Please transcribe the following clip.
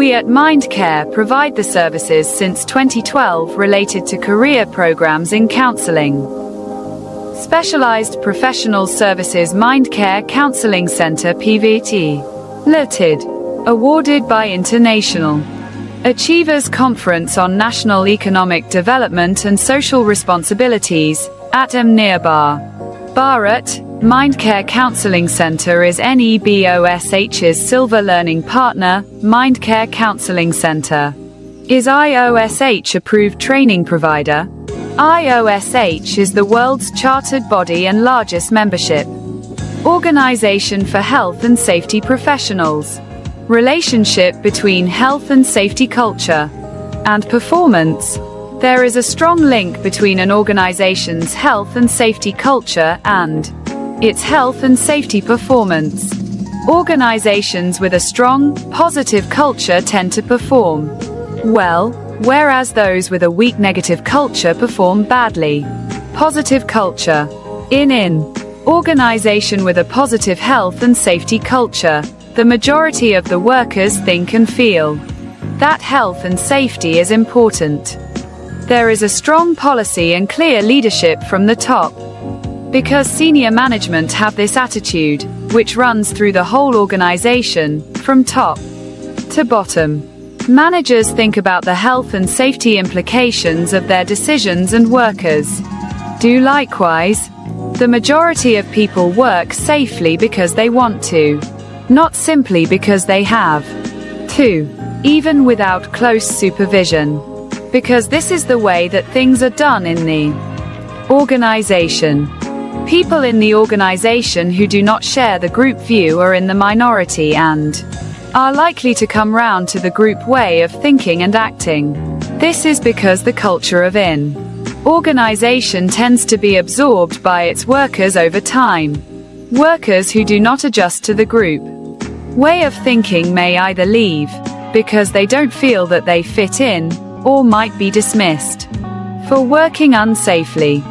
We at Mindcare provide the services since 2012 related to career programs in counselling. Specialized Professional Services Mindcare Counselling Center PVT. Limited. Awarded by International Achievers Conference on National Economic Development and Social Responsibilities, at N.S.D.C. Bharat, Mindcare Counselling Center is N.S.D.C's Silver Learning Partner. Mindcare Counselling Center is IOSH approved training provider. IOSH is the world's chartered body and largest membership organization for health and safety professionals. Relationship between health and safety culture and performance. There is a strong link between an organization's health and safety culture and its health and safety performance. Organizations with a strong, positive culture tend to perform well, whereas those with a weak negative culture perform badly. Positive culture. In organization with a positive health and safety culture, the majority of the workers think and feel that health and safety is important. There is a strong policy and clear leadership from the top. Because senior management have this attitude, which runs through the whole organization, from top to bottom. Managers think about the health and safety implications of their decisions, and workers do likewise. The majority of people work safely because they want to, not simply because they have to, even without close supervision. Because this is the way that things are done in the organization. People in the organization who do not share the group view are in the minority and are likely to come round to the group way of thinking and acting. This is because the culture of an organization tends to be absorbed by its workers over time. Workers who do not adjust to the group way of thinking may either leave because they don't feel that they fit in, or might be dismissed for working unsafely.